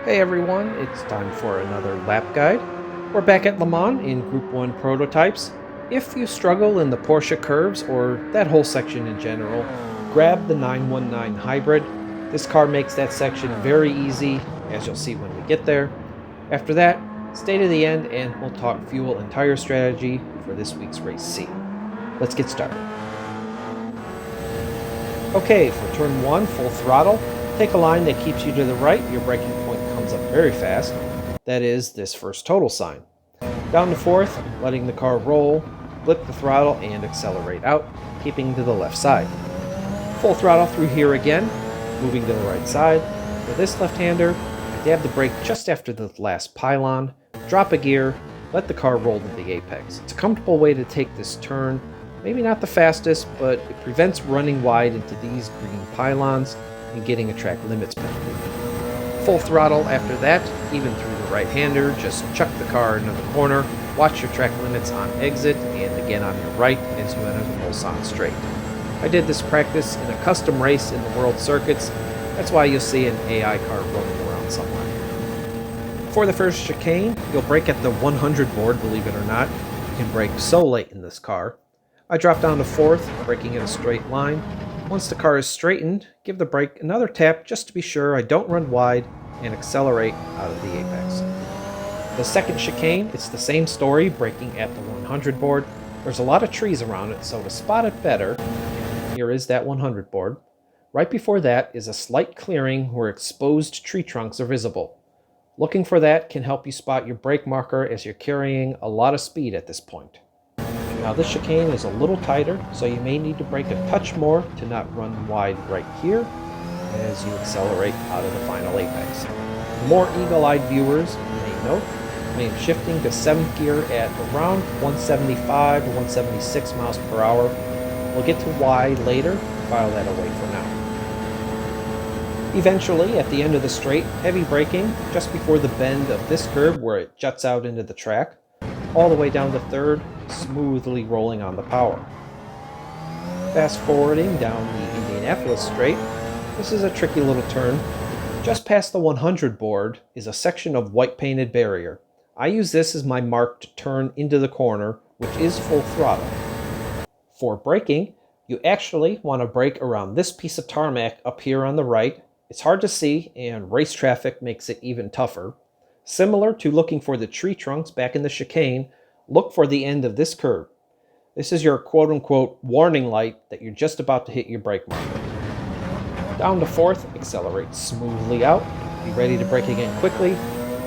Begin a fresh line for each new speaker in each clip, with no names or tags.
Hey everyone, it's time for another lap guide. We're back at Le Mans in Group 1 prototypes. If you struggle in the Porsche curves or that whole section in general, grab the 919 Hybrid. This car makes that section very easy, as you'll see when we get there. After that, stay to the end and we'll talk fuel and tire strategy for this week's Race C. Let's get started. Okay, for turn 1, full throttle. Take a line that keeps you to the right. Your braking point comes up very fast. That is this first total sign. Down to 4th, letting the car roll, flip the throttle and accelerate out, keeping to the left side. Full throttle through here again, moving to the right side. For this left-hander, I dab the brake just after the last pylon, drop a gear, let the car roll to the apex. It's a comfortable way to take this turn. Maybe not the fastest, but it prevents running wide into these green pylons and getting a track limits penalty. Full throttle after that, even through the right-hander, just chuck the car into the corner, watch your track limits on exit, and again on your right as you enter the Mulsanne straight. I did this practice in a custom race in the World Circuits. That's why you'll see an AI car rolling around somewhere. For the first chicane, you'll brake at the 100 board, believe it or not. You can brake so late in this car. I drop down to 4th, braking in a straight line. Once the car is straightened, give the brake another tap just to be sure I don't run wide and accelerate out of the apex. The second chicane, it's the same story, braking at the 100 board. There's a lot of trees around it, so to spot it better, here is that 100 board. Right before that is a slight clearing where exposed tree trunks are visible. Looking for that can help you spot your brake marker as you're carrying a lot of speed at this point. Now this chicane is a little tighter, so you may need to brake a touch more to not run wide right here as you accelerate out of the final apex. For more eagle-eyed viewers, you may note I am shifting to 7th gear at around 175 or 176 miles per hour. We'll get to wide later, file that away for now. Eventually, at the end of the straight, heavy braking just before the bend of this curve where it juts out into the track, all the way down to 3rd, smoothly rolling on the power. Fast forwarding down the Indianapolis straight, this is a tricky little turn. Just past the 100 board is a section of white painted barrier. I use this as my mark to turn into the corner, which is full throttle. For braking, you actually want to brake around this piece of tarmac up here on the right. It's hard to see and race traffic makes it even tougher. Similar to looking for the tree trunks back in the chicane, look for the end of this curve. This is your quote-unquote warning light that you're just about to hit your brake marker. Down to 4th, accelerate smoothly out. Be ready to brake again quickly.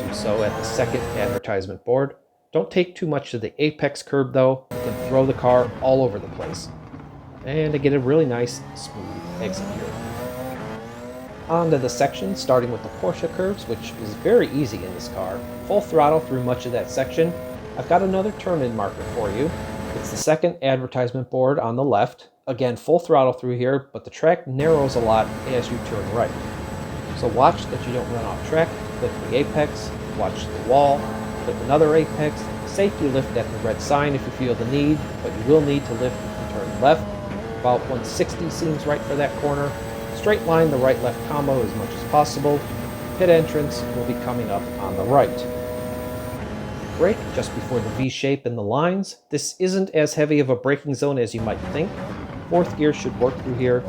Do so at the second advertisement board. Don't take too much to the apex curb though. You can throw the car all over the place. And to get a really nice, smooth exit here. On to the section, starting with the Porsche curves, which is very easy in this car. Full throttle through much of that section. I've got another turn-in marker for you. It's the second advertisement board on the left. Again, full throttle through here, but the track narrows a lot as you turn right. So watch that you don't run off track, flip the apex, watch the wall, flip another apex, safety lift at the red sign if you feel the need, but you will need to lift and turn left. About 160 seems right for that corner. Straight line the right-left combo as much as possible. Pit entrance will be coming up on the right. Brake just before the V shape in the lines. This isn't as heavy of a braking zone as you might think. 4th gear should work through here.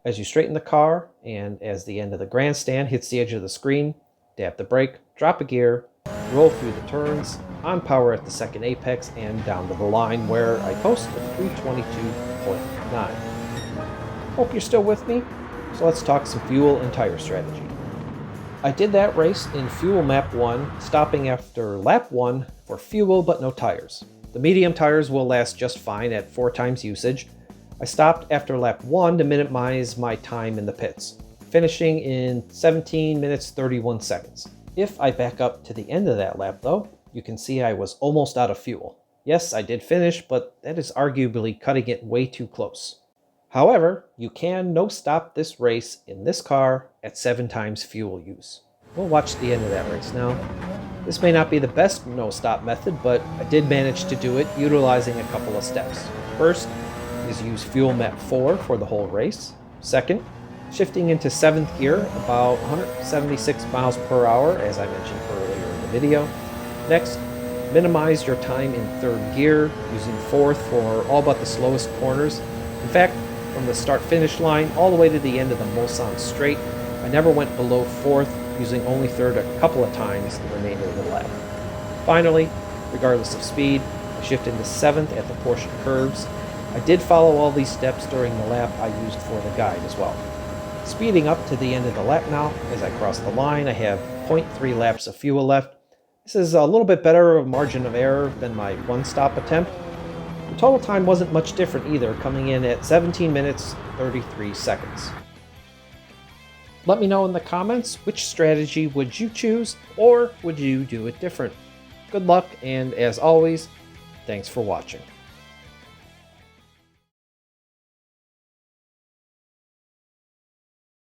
As you straighten the car and as the end of the grandstand hits the edge of the screen, dab the brake, drop a gear, roll through the turns, on power at the second apex and down to the line where I post a 322.9. Hope you're still with me, so let's talk some fuel and tire strategy. I did that race in fuel map 1, stopping after lap 1 for fuel but no tires. The medium tires will last just fine at 4 times usage. I stopped after lap 1 to minimize my time in the pits, finishing in 17 minutes 31 seconds. If I back up to the end of that lap though, you can see I was almost out of fuel. Yes, I did finish, but that is arguably cutting it way too close. However, you can no-stop this race in this car at 7 times fuel use. We'll watch the end of that race now. This may not be the best no-stop method, but I did manage to do it utilizing a couple of steps. First is use fuel map 4 for the whole race. Second, Shifting into 7th gear, about 176 miles per hour, as I mentioned earlier in the video. Next, minimize your time in 3rd gear, using 4th for all but the slowest corners. In fact, from the start-finish line all the way to the end of the Mulsanne straight, I never went below 4th, using only 3rd a couple of times the remainder of the lap. Finally, regardless of speed, I shift into 7th at the portion curves. I did follow all these steps during the lap I used for the guide as well. Speeding up to the end of the lap now, as I cross the line, I have 0.3 laps of fuel left. This is a little bit better of margin of error than my one-stop attempt. The total time wasn't much different either, coming in at 17 minutes 33 seconds. Let me know in the comments which strategy would you choose, or would you do it different? Good luck, and as always, thanks for watching.